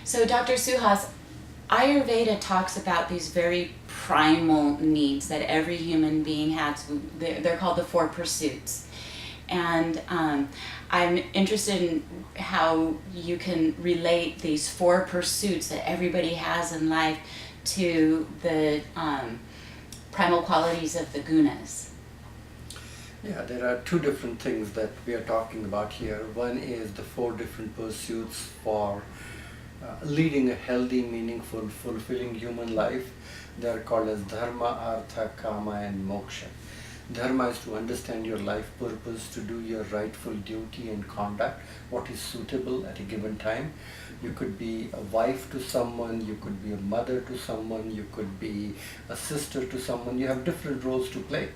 So Dr. Suhas, Ayurveda talks about these very primal needs that every human being has. They're called the four pursuits. And I'm interested in how you can relate these four pursuits that everybody has in life to the primal qualities of the Gunas. Yeah, there are two different things that we are talking about here. One is the four different pursuits for leading a healthy, meaningful, fulfilling human life. They are called as dharma, artha, kama and moksha. Dharma is to understand your life purpose, to do your rightful duty and conduct, what is suitable at a given time. You could be a wife to someone, you could be a mother to someone, you could be a sister to someone. You have different roles to play.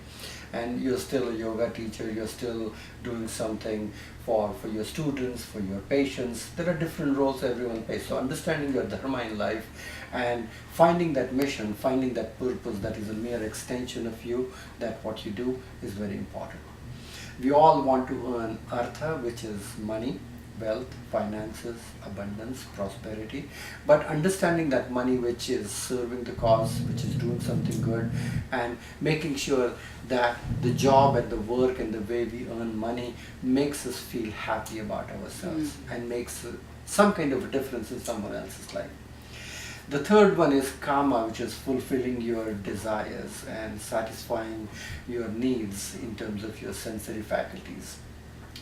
And you're still a yoga teacher, you're still doing something for your students, for your patients. There are different roles everyone plays. So understanding your dharma in life and finding that mission, finding that purpose that is a mere extension of you, that what you do is very important. We all want to earn artha, which is money, wealth, finances, abundance, prosperity, but understanding that money which is serving the cause, which is doing something good, and making sure that the job and the work and the way we earn money makes us feel happy about ourselves and makes some kind of a difference in someone else's life. The third one is kama, which is fulfilling your desires and satisfying your needs in terms of your sensory faculties.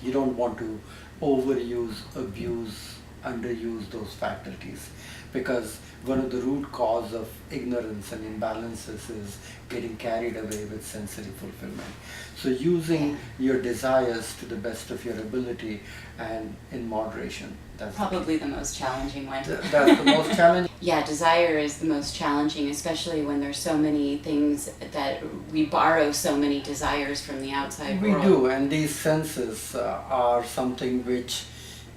You don't want to overuse, abuse, underuse those faculties, because one of the root cause of ignorance and imbalances is getting carried away with sensory fulfillment. So using your desires to the best of your ability and in moderation. That's Probably the most challenging one. That's the most challenging. Yeah, desire is the most challenging, especially when there's so many things that we borrow so many desires from the outside We world. do, and these senses are something which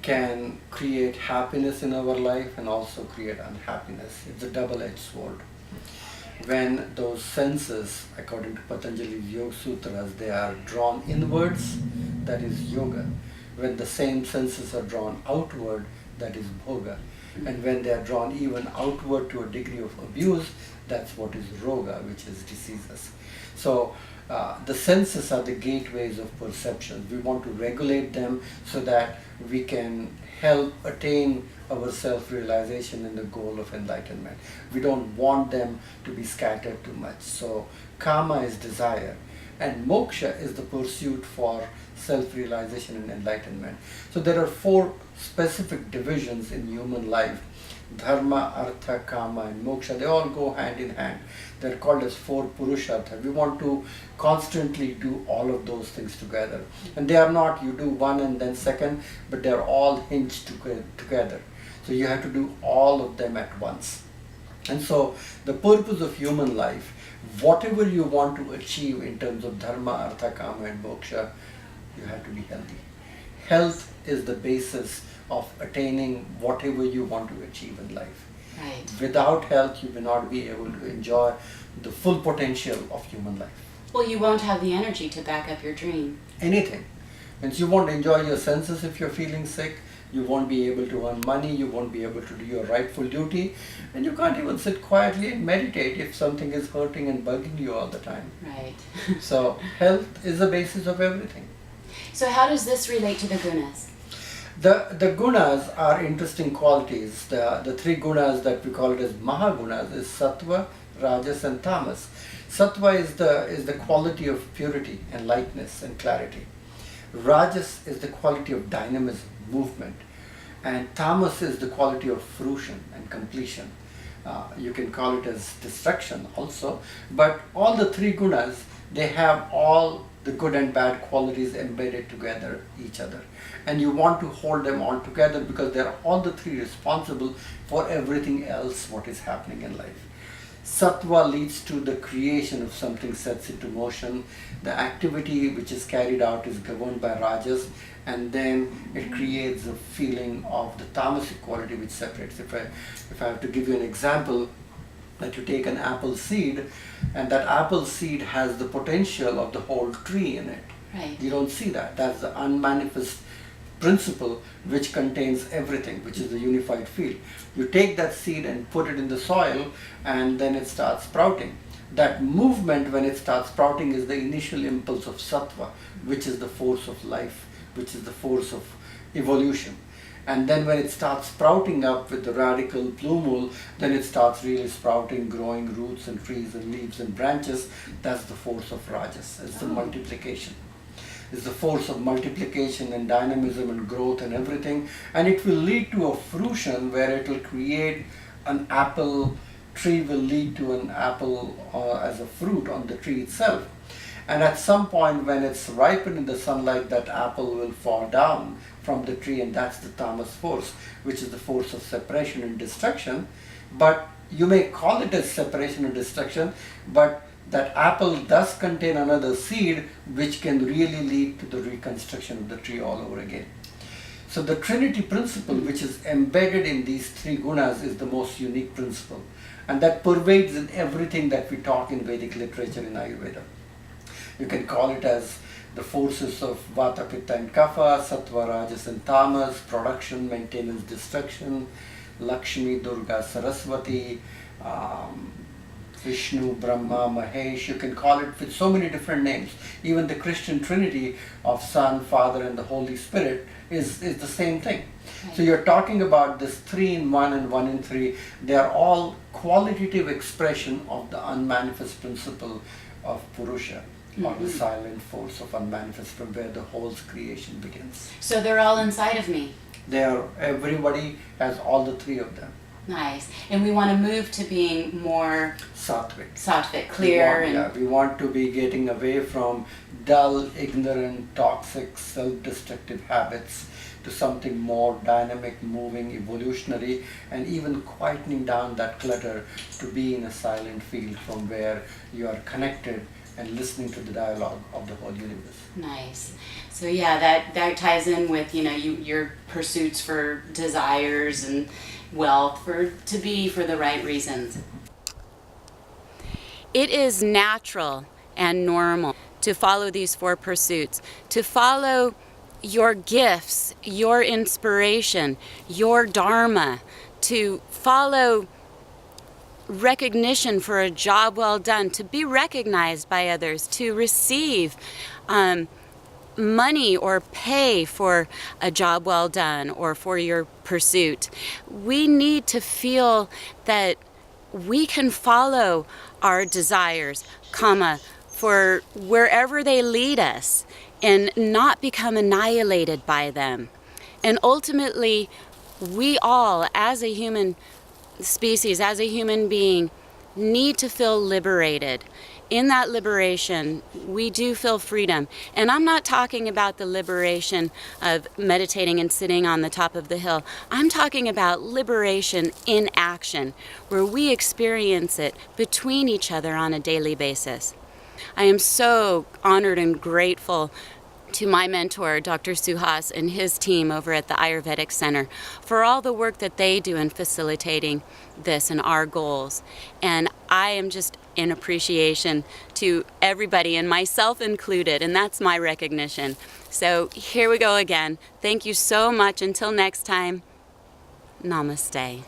can create happiness in our life and also create unhappiness. It's a double-edged sword. When those senses, according to Patanjali's Yoga Sutras, they are drawn inwards, that is yoga. When the same senses are drawn outward, that is bhoga. And when they are drawn even outward to a degree of abuse, that's what is roga, which is diseases. So the senses are the gateways of perception. We want to regulate them so that we can help attain our self-realization and the goal of enlightenment. We don't want them to be scattered too much. So kama is desire, and moksha is the pursuit for self-realization and enlightenment. So there are four specific divisions in human life: dharma, artha, kama and moksha. They all go hand in hand. They're called as four Purusharthas. We want to constantly do all of those things together. And they are not you do one and then second, but they're all hinged together. So you have to do all of them at once. And so the purpose of human life, whatever you want to achieve in terms of dharma, artha, kama and moksha, you have to be healthy. Health is the basis of attaining whatever you want to achieve in life. Right. Without health, you will not be able to enjoy the full potential of human life. Well, you won't have the energy to back up your dream. Anything. Means you won't enjoy your senses if you're feeling sick, you won't be able to earn money, you won't be able to do your rightful duty, and you can't even sit quietly and meditate if something is hurting and bugging you all the time. Right. So health is the basis of everything. So how does this relate to the Gunas? The gunas are interesting qualities. The three gunas that we call it as mahagunas is sattva, rajas and tamas. Sattva is the quality of purity and lightness and clarity. Rajas is the quality of dynamism, movement. And tamas is the quality of fruition and completion. You can call it as destruction also. But all the three gunas, they have all the good and bad qualities embedded together each other, and you want to hold them all together because they are all the three responsible for everything else what is happening in life. Sattva leads to the creation of something, sets into motion. The activity which is carried out is governed by rajas, and then it creates a feeling of the tamasic quality which separates. If I have to give you an example, that you take an apple seed, and that apple seed has the potential of the whole tree in it. Right. You don't see that. That's the unmanifest principle which contains everything, which is the unified field. You take that seed and put it in the soil, and then it starts sprouting. That movement, when it starts sprouting, is the initial impulse of sattva, which is the force of life, which is the force of evolution. And then when it starts sprouting up with the radical plumule, then it starts really sprouting, growing roots and trees and leaves and branches. That's the force of rajas. It's the multiplication. It's the force of multiplication and dynamism and growth and everything. And it will lead to a fruition where it will create an apple. Tree will lead to an apple as a fruit on the tree itself. And at some point when it's ripened in the sunlight, that apple will fall down from the tree, and that's the tamas force, which is the force of separation and destruction. But you may call it as separation and destruction, but that apple does contain another seed which can really lead to the reconstruction of the tree all over again. So the Trinity principle, which is embedded in these three gunas, is the most unique principle. And that pervades in everything that we talk in Vedic literature in Ayurveda. You can call it as the forces of Vata, Pitta and Kapha, Sattva, Rajas and Tamas, production, maintenance, destruction, Lakshmi, Durga, Saraswati, Vishnu, Brahma, Mahesh. You can call it with so many different names. Even the Christian Trinity of Son, Father and the Holy Spirit is the same thing. Right. So you're talking about this 3 in 1 and 1 in 3. They are all qualitative expression of the unmanifest principle of Purusha, or the silent force of unmanifest, from where the whole creation begins. So they're all inside of me. Everybody has all the 3 of them. Nice. And we want to move to being more sattvic, clear. We want to be getting away from dull, ignorant, toxic, self-destructive habits to something more dynamic, moving, evolutionary, and even quietening down that clutter to be in a silent field from where you are connected and listening to the dialogue of the whole universe. Nice. So yeah, that ties in with your pursuits for desires and wealth to be for the right reasons. It is natural and normal to follow these 4 pursuits, to follow your gifts, your inspiration, your dharma, to follow recognition for a job well done, to be recognized by others, to receive money or pay for a job well done or for your pursuit. We need to feel that we can follow our desires, for wherever they lead us, and not become annihilated by them. And ultimately, we all, as a human species, as a human being, need to feel liberated. In that liberation, we do feel freedom. And I'm not talking about the liberation of meditating and sitting on the top of the hill. I'm talking about liberation in action, where we experience it between each other on a daily basis. I am so honored and grateful to my mentor, Dr. Suhas, and his team over at the Ayurvedic Center for all the work that they do in facilitating this and our goals. And I am just in appreciation to everybody, and myself included, and that's my recognition. So here we go again. Thank you so much. Until next time, namaste.